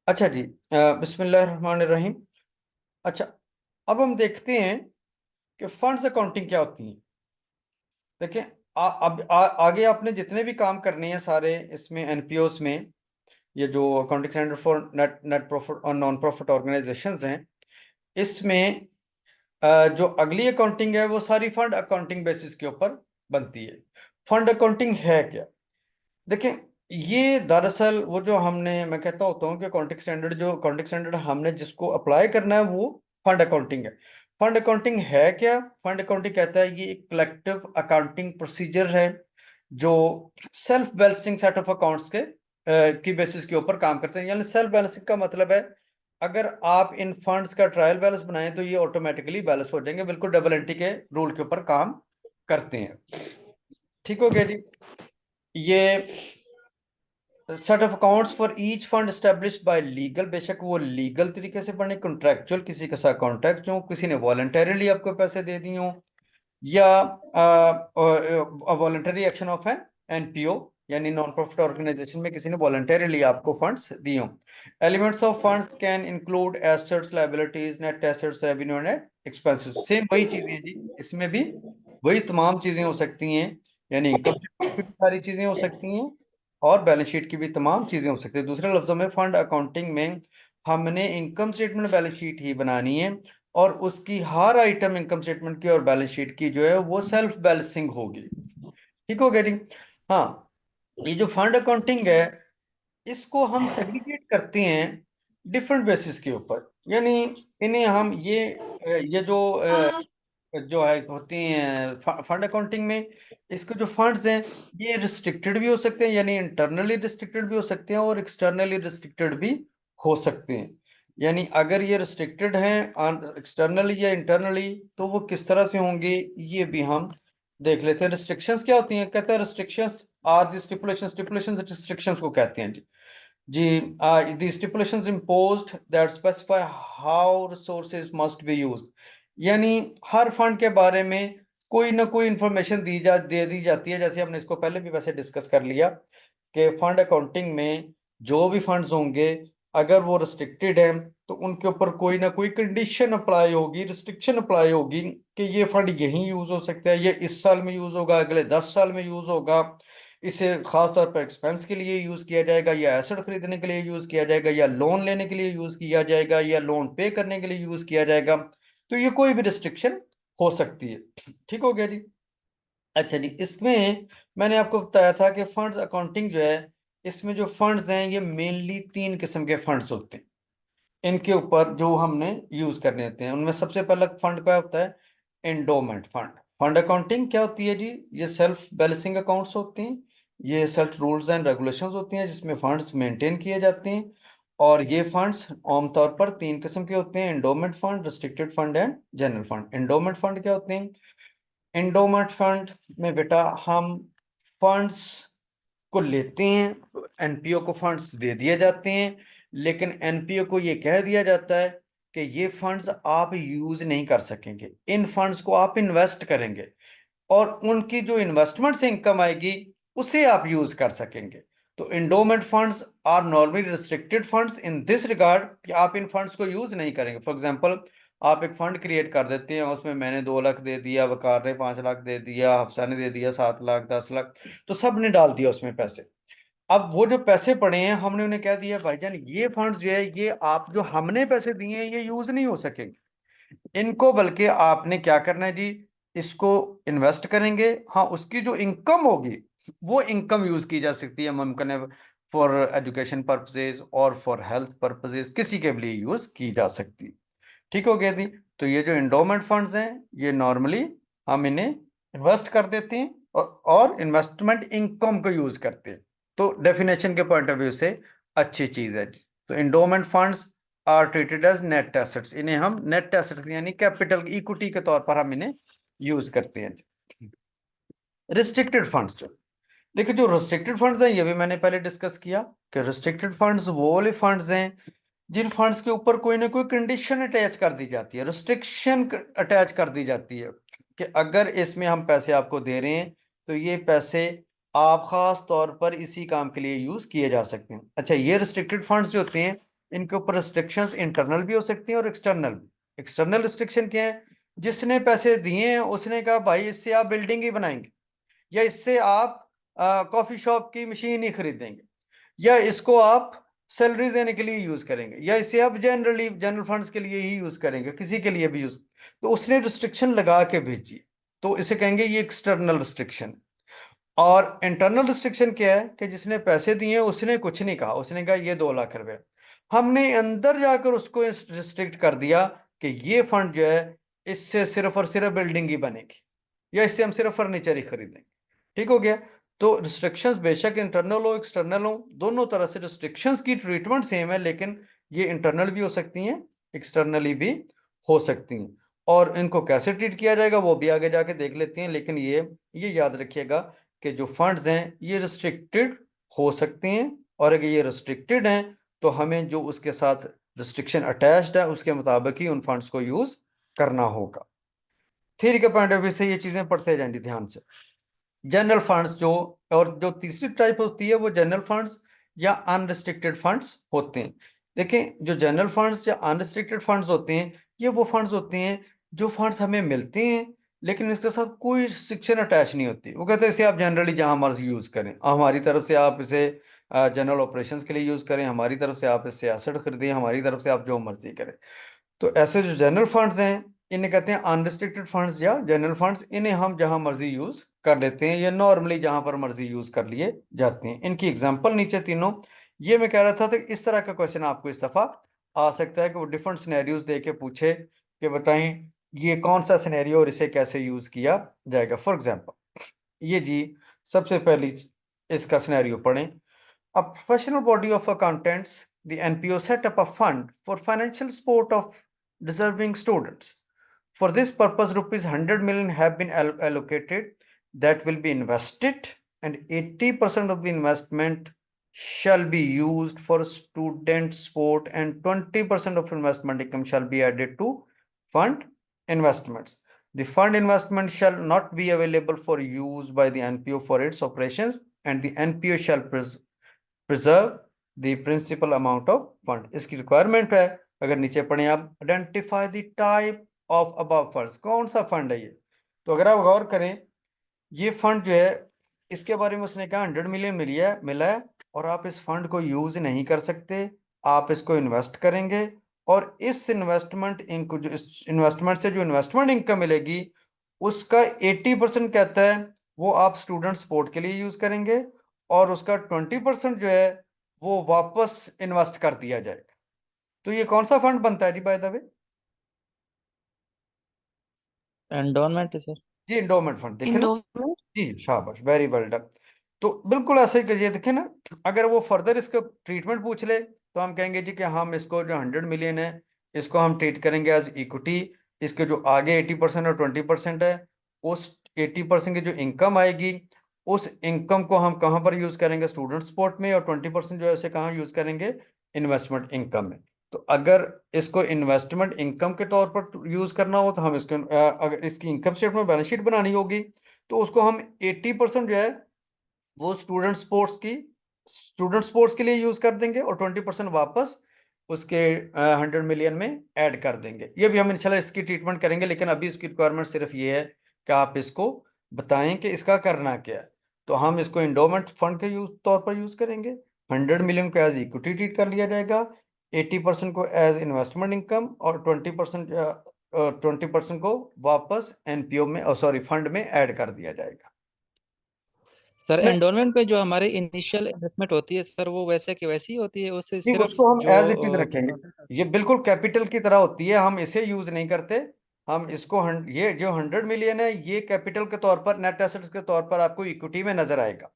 अच्छा जी। बिस्मिल्लाहिर्रहमानिर्रहीम। अच्छा, अब हम देखते हैं कि फंड्स अकाउंटिंग क्या होती है। देखें, आगे आपने जितने भी काम करने हैं सारे इसमें एनपीओस में, ये जो accounting standard for net net profit और नॉन प्रॉफिट ऑर्गेनाइजेशंस हैं, इसमें जो अगली अकाउंटिंग है वो सारी फंड अकाउंटिंग बेसिस के ऊपर बनती है। फंड अकाउंटिंग है क्या? देखें, ये दरअसल वो जो हमने, मैं कहता होता हूँ कि अकाउंटिंग स्टैंडर्ड हमने जिसको अप्लाई करना है वो फंड अकाउंटिंग है। फंड अकाउंटिंग है क्या? फंड अकाउंटिंग कहता है ये एक कलेक्टिव अकाउंटिंग प्रोसीजर है जो self balancing set of accounts के की बेसिस के ऊपर काम करते हैं। यानी सेल्फ बैलेंसिंग का मतलब है, अगर आप इन फंड्स का ट्रायल बैलेंस बनाएं तो ये ऑटोमेटिकली बैलेंस हो जाएंगे, बिल्कुल डबल एंट्री के रूल के ऊपर काम करते हैं। ठीक हो गया जी। ये set of accounts for each fund established by legal, बेशक वो लीगल तरीके से बने, कॉन्ट्रेक्चुअल किसी के साथ कॉन्ट्रैक्ट हो, किसी ने वॉलंटरीली आपको पैसे दे दिए हो, या voluntary action of an NPO यानी नॉन प्रॉफिट ऑर्गेनाइजेशन में किसी ने वॉलंटरीली आपको फंड्स दिए हो। Elements of funds can include assets, liabilities, net assets, revenue, net expenses. Same वही चीजें हैं जी, इसमें भी वही तमाम चीजें हो सकती हैं। यानी इनकम स्टेटमेंट की भी सारी चीजें हो सकती हैं और बैलेंस शीट की भी तमाम चीजें हो सकती है। दूसरे लफ्जों में फंड अकाउंटिंग में हमने इनकम स्टेटमेंट बैलेंस शीट ही बनानी है और उसकी हर आइटम इनकम स्टेटमेंट की और बैलेंस शीट की जो है वो सेल्फ बैलेंसिंग होगी। ठीक हो गया जी। हाँ, ये जो फंड अकाउंटिंग है इसको हम सेग्रीगेट करते हैं डिफरेंट बेसिस के ऊपर। यानी इन्हें हम ये जो है होती हैं फंड अकाउंटिंग में, इसके जो फंड्स हैं ये रिस्ट्रिक्टेड भी हो सकते हैं, यानी इंटरनली रिस्ट्रिक्टेड भी हो सकते हैं और एक्सटर्नली रिस्ट्रिक्टेड भी हो सकते हैं। यानी अगर ये रिस्ट्रिक्टेड हैं एक्सटर्नली या इंटरनली तो वो किस तरह से होंगे ये भी हम देख लेते हैं। रिस्ट्रिक्शंस क्या होती हैं? कहते हैं रिस्ट्रिक्शंस आर द स्टिपुलेशंस रिस्ट्रिक्शंस को कहते हैं जी। The stipulations imposed that specify how resources must be used। यानी हर फंड के बारे में कोई ना कोई इंफॉर्मेशन दे दी जाती है। जैसे हमने इसको पहले भी वैसे डिस्कस कर लिया कि फंड अकाउंटिंग में जो भी फंड्स होंगे अगर वो रिस्ट्रिक्टेड हैं तो उनके ऊपर कोई ना कोई कंडीशन अप्लाई होगी, रिस्ट्रिक्शन अप्लाई होगी कि ये फंड यहीं यूज हो सकता है, ये इस साल में यूज होगा, अगले 10 साल में यूज होगा, इसे खास तौर पर एक्सपेंस के लिए यूज किया जाएगा, या एसेट खरीदने के लिए यूज किया जाएगा, या लोन लेने के लिए यूज किया जाएगा, या लोन पे करने के लिए यूज किया जाएगा। तो ये कोई भी रिस्ट्रिक्शन हो सकती है। ठीक हो गया जी। अच्छा जी, इसमें मैंने आपको बताया था कि फंड्स अकाउंटिंग जो है, इसमें जो फंड्स हैं ये मेनली 3 किस्म के फंड्स होते हैं। इनके ऊपर जो हमने यूज करने होते हैं उनमें सबसे पहला फंड क्या होता है? Endowment fund. फंड अकाउंटिंग क्या होती है जी? ये सेल्फ बैलेंसिंग अकाउंट्स होते हैं, ये सेल्फ रूल्स एंड रेगुलेशंस होती हैं जिसमें फंड्स मेंटेन किए जाते हैं। और ये फंड्स आमतौर पर 3 किस्म के होते हैं: endowment fund, restricted fund and general fund. Endowment fund क्या होते हैं? एंडोमेंट फंड में बेटा हम फंड्स को लेते हैं, एनपीओ को फंड्स दे दिए जाते हैं, लेकिन एनपीओ को ये कह दिया जाता है कि ये फंड्स आप यूज नहीं कर सकेंगे, इन फंड्स को आप इन्वेस्ट करेंगे और उनकी जो इन्वेस्टमेंट से इनकम आएगी उसे आप यूज कर सकेंगे। तो endowment funds are normally restricted funds in this regard कि आप इन फंड्स को यूज नहीं करेंगे। फॉर एग्जांपल, आप एक फंड क्रिएट कर देते हैं, उसमें मैंने 2 लाख दे दिया, वकार ने 5 लाख दे दिया, हफ्सा ने दे दिया 7 लाख, 10 लाख, तो सब ने डाल दिया उसमें पैसे। अब वो जो पैसे पड़े हैं हमने उन्हें कह दिया भाईजान ये फंड्स जो है ये आप जो हमने पैसे दिए हैं ये यूज नहीं हो सकेंगे इनको, बल्कि आपने क्या करना है जी, इसको इन्वेस्ट करेंगे। हाँ, उसकी जो इनकम होगी वो इनकम यूज की जा सकती है, मुमकिन है फॉर एजुकेशन पर्पसेज और फॉर हेल्थ पर्पसेज, किसी के लिए यूज की जा सकती है। ठीक हो गया जी। तो ये जो इंडोमेंट फंड्स हैं ये नॉर्मली हम इन्हें इन्वेस्ट कर देते हैं और इन्वेस्टमेंट इनकम को यूज करते हैं। तो डेफिनेशन के पॉइंट ऑफ व्यू से अच्छी चीज है जी। तो endowment funds are treated as net assets, इन्हें हम नेट एसेट्स यानी कैपिटल इक्विटी के तौर पर हम इन्हें यूज करते हैं जी। रिस्ट्रिक्टेड फंड्स जो, देखिए जो रिस्ट्रिक्टेड फंड्स हैं ये भी मैंने पहले डिस्कस किया कि रिस्ट्रिक्टेड फंड्स वो वाले फंड्स हैं जिन फंड्स के ऊपर कोई ना कोई कंडीशन अटैच कर दी जाती है, रिस्ट्रिक्शन अटैच कर दी जाती है कि अगर इसमें हम पैसे आपको दे रहे हैं तो ये पैसे आप खास तौर पर इसी काम के लिए यूज किए जा सकते हैं। अच्छा, ये रिस्ट्रिक्टेड फंड्स जो होते हैं इनके ऊपर रिस्ट्रिक्शंस इंटरनल भी हो सकती हैं और एक्सटर्नल भी। एक्सटर्नल रिस्ट्रिक्शन क्या है? जिसने पैसे दिए हैं उसने कहा भाई इससे आप बिल्डिंग ही बनाएंगे, या इससे आप कॉफी शॉप की मशीन ही खरीदेंगे, या इसको आप सैलरी देने के लिए यूज करेंगे, या इसे आप जनरल फंड्स के लिए ही यूज करेंगे, किसी के लिए भी यूज। तो उसने रिस्ट्रिक्शन लगा के भेजी, तो इसे कहेंगे ये एक्सटर्नल रिस्ट्रिक्शन। और इंटरनल रिस्ट्रिक्शन क्या है कि जिसने पैसे दिए उसने कुछ नहीं कहा, उसने कहा ये 2 लाख रुपए, हमने अंदर जाकर उसको रिस्ट्रिक्ट कर दिया कि ये फंड जो है इससे सिर्फ और सिर्फ बिल्डिंग ही बनेगी, या इससे हम सिर्फ फर्नीचर ही खरीदेंगे। ठीक हो गया? तो रिस्ट्रिक्शंस बेशक इंटरनल हो एक्सटर्नल हो, दोनों तरह से रिस्ट्रिक्शंस की ट्रीटमेंट सेम है, लेकिन ये इंटरनल भी हो सकती हैं, एक्सटर्नली भी हो सकती हैं। और इनको कैसे ट्रीट किया जाएगा वो भी आगे जाके देख लेते हैं, लेकिन ये याद रखिएगा कि जो फंड्स हैं ये रिस्ट्रिक्टेड हो सकते हैं, और अगर ये रिस्ट्रिक्टेड हैं तो हमें जो उसके साथ रिस्ट्रिक्शन अटैच्ड है उसके मुताबिक ही उन फंड्स को यूज करना होगा। थ्योरी के पॉइंट ऑफ व्यू से ये चीजें पढ़ते जाएंगे ध्यान से। जनरल फंड्स जो, और जो तीसरी टाइप होती है वो जनरल फंड्स या अनरिस्ट्रिक्टेड फंड्स होते हैं। देखें, जो जनरल फंड्स या अनरिस्ट्रिक्टेड फंड्स होते हैं ये वो फंड्स होते हैं जो फंड्स हमें मिलते हैं लेकिन इसके साथ कोई रिस्ट्रिक्शन अटैच नहीं होती। वो कहते हैं इसे आप जनरली जहां मर्जी यूज करें, हमारी तरफ से आप इसे जनरल ऑपरेशंस के लिए यूज करें, हमारी तरफ से आप इससे एसेट खरीदें, हमारी तरफ से आप जो मर्जी करें। तो ऐसे जो जनरल फंड्स हैं इन्हें कहते हैं अनरिस्ट्रिक्टेड फंड्स या जनरल फंड्स। इन्हें हम जहां मर्जी यूज कर लेते हैं या नॉर्मली जहां पर मर्जी यूज कर लिए जाते हैं। इनकी एग्जांपल नीचे तीनों। ये मैं कह रहा था कि इस तरह का क्वेश्चन आपको इस दफा आ सकता है कि वो डिफरेंट सिनेरियोज दे के पूछे कि बताएं ये कौन सा सिनेरियो और इसे कैसे यूज किया जाएगा। फॉर एग्जाम्पल ये जी, सबसे पहली इसका सिनेरियो पढ़ें। A professional body of accountants, the NPO, set up a fund for financial support of deserving students. For this purpose, rupees 100 million have been allocated that will be invested, and 80% of the investment shall be used for student support, and 20% of investment income shall be added to fund investments. The fund investment shall not be available for use by the NPO for its operations, and the NPO shall preserve the principal amount of fund. इसकी requirement है, अगर नीचे पढ़े आप, identify the type of above funds, कौन सा fund है ये। तो अगर आप गौर करें ये फंड जो है इसके बारे में उसने कहा 100 मिलियन मिला है और आप इस फंड को यूज नहीं कर सकते, आप इसको इन्वेस्ट करेंगे, और इस इन्वेस्टमेंट जो इन्वेस्टमेंट से जो इन्वेस्टमेंट इनकम मिलेगी उसका 80% कहता है वो आप स्टूडेंट सपोर्ट के लिए यूज करेंगे, और उसका 20% जो है वो वापस इन्वेस्ट कर दिया जाएगा। तो ये कौन सा फंड बनता है जी बाय द वे? एंडोनमेंट है सर। जी, इंडोमेंट फंड। देखे ना इंडोमेंट। जी, शाबाश, वेरी वेल डन। तो बिल्कुल ऐसे ही करिए। देखे ना, अगर वो फर्दर इसका ट्रीटमेंट पूछ ले तो हम कहेंगे जी कि हम इसको जो 100 मिलियन है इसको हम ट्रीट करेंगे एज इक्विटी। इसके जो आगे 80% और 20% है, उस 80% की जो इनकम आएगी उस इनकम को हम कहाँ पर यूज करेंगे? स्टूडेंट सपोर्ट में। और 20% जो है उसे कहाँ यूज करेंगे? इन्वेस्टमेंट इनकम में। तो अगर इसको इन्वेस्टमेंट इनकम के तौर पर यूज करना हो तो हम इसको अगर इसकी इनकम स्टेटमेंट बैलेंस शीट बनानी होगी तो उसको हम 80% जो है वो स्टूडेंट स्पोर्ट्स के लिए यूज कर देंगे, और 20% वापस उसके 100 मिलियन में ऐड कर देंगे। ये भी हम इंशाल्लाह इसकी ट्रीटमेंट करेंगे, लेकिन अभी इसकी रिक्वायरमेंट सिर्फ ये है कि आप इसको बताएं कि इसका करना क्या है। तो हम इसको इंडोमेंट फंड के तौर पर यूज करेंगे, 100 मिलियन को एज इक्विटी ट्रीट कर लिया जाएगा, 80% को एज इन्वेस्टमेंट इनकम, और 20% को वापस एनपीओ में, सॉरी, फंड में ऐड कर दिया जाएगा। सर Next, एंडोनमेंट पे जो हमारे इनिशियल इन्वेस्टमेंट होती है सर वो वैसे की वैसी होती है, उससे नहीं, सिर्फ उसको हम जो एज इट इज रखेंगे। ये बिल्कुल कैपिटल की तरह होती है, हम इसे यूज नहीं करते। हम इसको ये जो 100 मिलियन है ये कैपिटल के तौर पर, नेट एसेट्स के तौर पर आपको इक्विटी में नजर आएगा,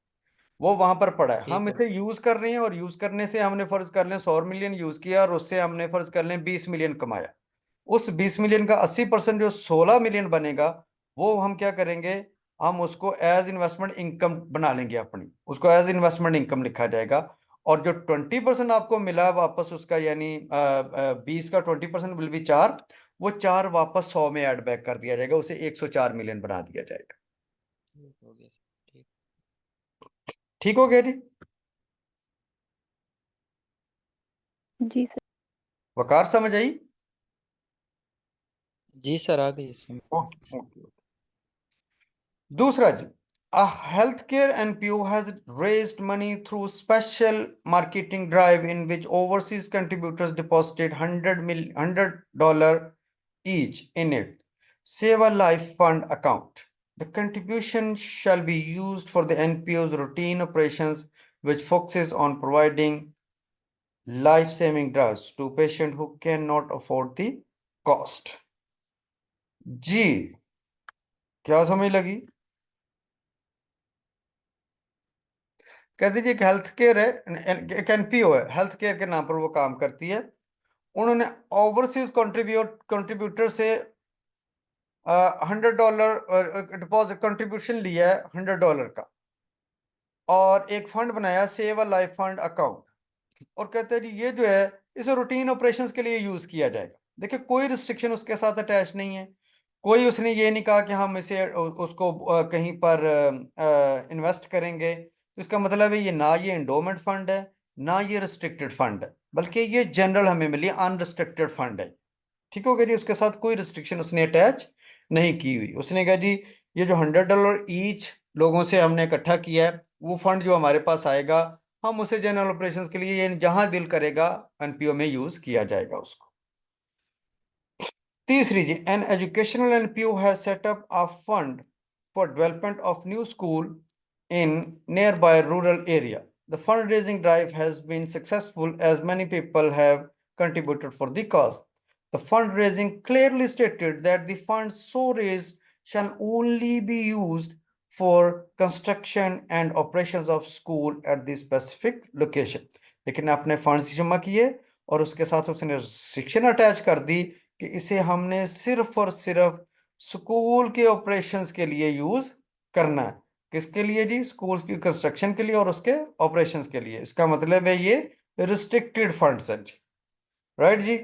वो वहां पर पड़ा है। हम ठीक है। इसे यूज कर रहे हैं, और यूज करने से हमने फर्ज कर लें 100 मिलियन यूज किया, और उससे हमने फर्ज कर लें 20 मिलियन कमाया। उस 20 मिलियन का 80% जो 16 मिलियन बनेगा वो हम क्या करेंगे? हम उसको एज इन्वेस्टमेंट इनकम बना लेंगे अपनी, उसको एज इन्वेस्टमेंट इनकम लिखा जाएगा। और जो 20% आपको मिला वापस उसका, यानी 20 का 20% विल बी 4, वो 4 वापस 100 में ऐड बैक कर दिया जाएगा, उसे 104 मिलियन बना दिया जाएगा। ठीक हो गया सर, ठीक। ठीक हो गया जी? जी सर। वकार समझ आई? जी सर, आ गई इसमें। Okay okay. दूसरा जी, a healthcare NPO has raised money through special marketing drive in which overseas contributors deposited $100 each in it Save a Life Fund account. The contribution shall be used for the NPO's routine operations, which focuses on providing life-saving drugs to patients who cannot afford the cost. जी, क्या समझ लगी? कह दीजिए कि health care है, एक NPO है, health care के नाम पर वो काम करती है। उन्होंने ओवरसीज कंट्रीब्यूटर से $100 डिपॉजिट कंट्रीब्यूशन लिया है $100 का, और एक फंड बनाया, save a life fund account, और कहते हैं जी ये जो है इसे रूटीन ऑपरेशंस के लिए यूज किया जाएगा। देखिए कोई रिस्ट्रिक्शन उसके साथ अटैच नहीं है, कोई उसने ये नहीं कहा कि हम इसे उसको कहीं पर इन्वेस्ट करेंगे। तो इसका मतलब है ये ना ये एंडोमेंट फंड है, ना ये रिस्ट्रिक्टेड फंड है, बल्कि ये जनरल हमें मिली अनरिस्ट्रिक्टेड फंड है। ठीक हो गया जी, उसके साथ कोई रिस्ट्रिक्शन उसने अटैच नहीं की हुई। उसने कहा जी ये जो $100 ईच लोगों से हमने इकट्ठा किया है, वो फंड जो हमारे पास आएगा, हम उसे जनरल ऑपरेशंस के लिए जहां दिल करेगा एनपीओ में यूज किया जाएगा उसको। तीसरी जी, an educational NPO has set up a fund for development of new school in nearby rural area. The fundraising drive has been successful as many people have contributed for the cause. The fundraising clearly stated that the funds so raised shall only be used for construction and operations of school at the specific location. लेकिन आपने funds जमा किए और उसके साथ उसने restriction attach कर दी कि इसे हमने सिर्फ और सिर्फ स्कूल के ऑपरेशंस के लिए यूज करना है। किसके लिए जी? स्कूल की कंस्ट्रक्शन के लिए और उसके ऑपरेशंस के लिए। इसका मतलब है ये रिस्ट्रिक्टेड फंड्स है जी। राइट जी,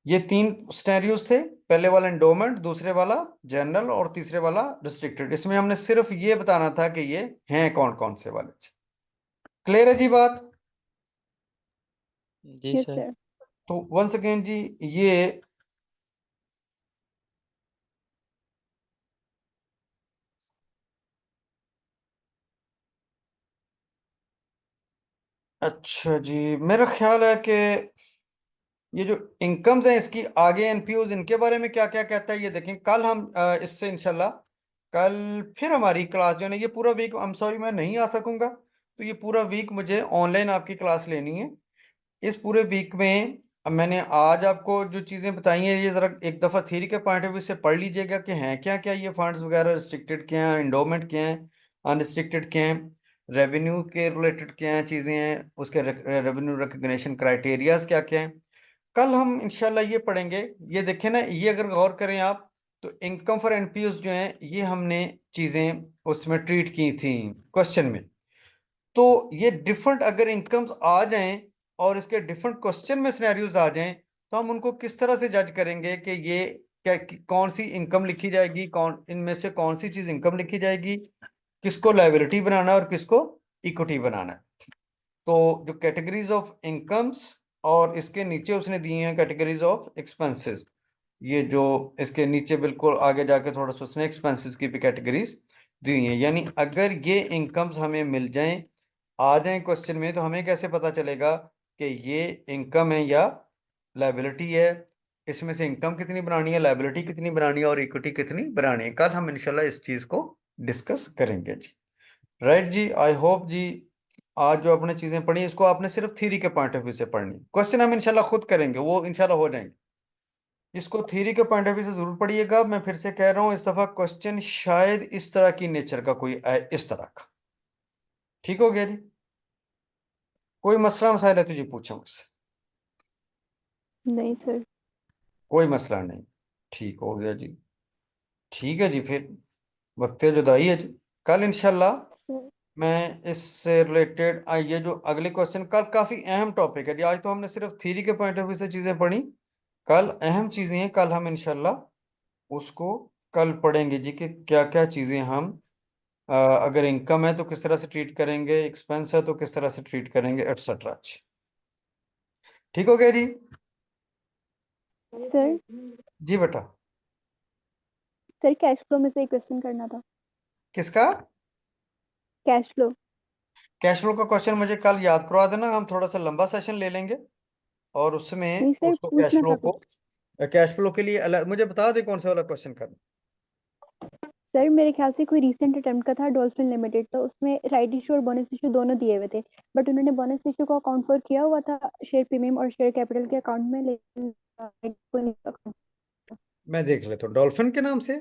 ये 3 स्टेरियोस थे, पहले वाला एंडोमेंट, दूसरे वाला जनरल और तीसरे वाला रिस्ट्रिक्टेड। इसमें हमने सिर्फ ये बताना था कि ये हैं कौन कौन से वाले। क्लियर है जी बात? जी यस सर। सर। तो वंस अगेन जी, ये अच्छा जी, मेरा ख्याल है कि ये जो इनकम्स हैं इसकी आगे एनपीओज इनके बारे में क्या क्या कहता है ये देखें। कल हम इससे इंशाल्लाह कल फिर हमारी क्लास जो है ना, ये पूरा वीक आई एम सॉरी मैं नहीं आ सकूंगा, तो ये पूरा वीक मुझे ऑनलाइन आपकी क्लास लेनी है। इस पूरे वीक में अब मैंने आज आपको जो चीजें बताई हैं ये जरा एक दफा थ्योरी के पॉइंट ऑफ व्यू से पढ़ लीजिएगा कि हैं क्या क्या ये फंड्स वगैरह, रिस्ट्रिक्टेड क्या है, एंडोमेंट क्या है, अनरिस्ट्रिक्टेड क्या है, रेवेन्यू के रिलेटेड क्या है चीजें हैं, उसके रेवेन्यू रिकग्निशन क्राइटेरियाज क्या क्या है। कल हम इंशाल्लाह ये पढ़ेंगे। ये देखें ना, ये अगर गौर करें आप, तो इनकम फॉर एनपीओ जो है ये हमने चीजें उसमें ट्रीट की थी क्वेश्चन में। तो ये डिफरेंट अगर इनकम्स आ जाएं और इसके डिफरेंट क्वेश्चन में सिनेरियोज आ जाएं, तो हम उनको किस तरह से जज करेंगे कि ये क्या कौन सी इनकम लिखी जाएगी, कौन इनमें से कौन सी चीज इनकम लिखी जाएगी, किसको लायबिलिटी बनाना है और किसको इक्विटी बनाना है। तो जो कैटेगरीज ऑफ इनकम्स और इसके नीचे उसने दिए हैं कैटेगरीज ऑफ एक्सपेंसेस, ये जो इसके नीचे बिल्कुल आगे जाके थोड़ा सा उसने एक्सपेंसेस की भी कैटेगरीज दी हुई हैं। यानी अगर ये इनकम्स हमें मिल जाएं, आ जाएं क्वेश्चन में, तो हमें कैसे पता चलेगा कि ये इनकम है या लायबिलिटी है, इसमें से इनकम कितनी बनानी है, लायबिलिटी कितनी बनानी है और इक्विटी कितनी बनानी है। कल हम इंशाल्लाह इस चीज को डिस्कस करेंगे जी। राइट जी, आई होप जी आज जो आपने चीजें पढ़ी इसको आपने सिर्फ थ्योरी के पॉइंट ऑफ व्यू से पढ़नी, क्वेश्चन हम इंशाल्लाह खुद करेंगे, वो इंशाल्लाह हो जाएंगे। इसको थ्योरी के पॉइंट ऑफ व्यू से जरूर पढ़िएगा। मैं फिर से कह रहा हूं, इस दफा क्वेश्चन शायद इस तरह की नेचर का कोई आए, इस तरह का। ठीक हो गया जी? कोई मसला मसाइल है तो जी पूछो मुझसे। नहीं सर। कोई मसला नहीं, ठीक हो गया जी। ठीक है जी, फिर वक्त जुदाई है जी। कल इंशाल्लाह सर मैं इससे रिलेटेड ये जो अगले क्वेश्चन, कल काफी अहम टॉपिक है जी। आज तो हमने सिर्फ थ्योरी के पॉइंट ऑफ व्यू से चीजें पढ़ी, कल अहम चीजें हैं। कल हम इंशाल्लाह उसको कल पढ़ेंगे जी कि क्या क्या चीजें हम अगर इनकम है तो किस तरह से ट्रीट करेंगे, एक्सपेंस है तो किस तरह से ट्रीट करेंगे, एटसेट्रा। ठीक हो गया जी? सर जी बेटा। सर कैश फ्लो में से एक क्वेश्चन करना था। किसका? Cash flow. कैश फ्लो का क्वेश्चन मुझे कल याद करवा देना, हम थोड़ा सा लंबा सेशन ले लेंगे और उसमें नहीं सर, उसको पूछना था कुछ। कैश फ्लो के लिए अलग मुझे बता दे कौन सा वाला क्वेश्चन करना। सर मेरे ख्याल से कोई रीसेंट अटेम्प्ट का था डॉल्फिन लिमिटेड, तो उसमें राइट इशू और बोनस इशू दोनों दिए हुए थे, बट उन्होंने बोनस इशू को अकाउंट फॉर किया हुआ था शेयर प्रीमियम और शेयर कैपिटल के अकाउंट में, लेकिन को नहीं account। मैं देख लेता हूँ डॉल्फिन के नाम से।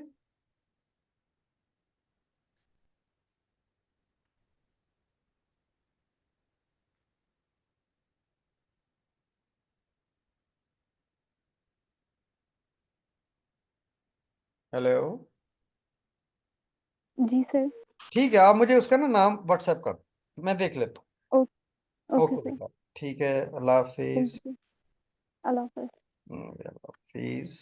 हेलो। जी सर। ठीक है, आप मुझे उसका ना नाम व्हाट्सएप कर दो, मैं देख लेता हूँ। Okay okay sir. बेटा। ठीक है, अल्लाह thank Hafiz. You. Allah Hafiz. Allah Hafiz.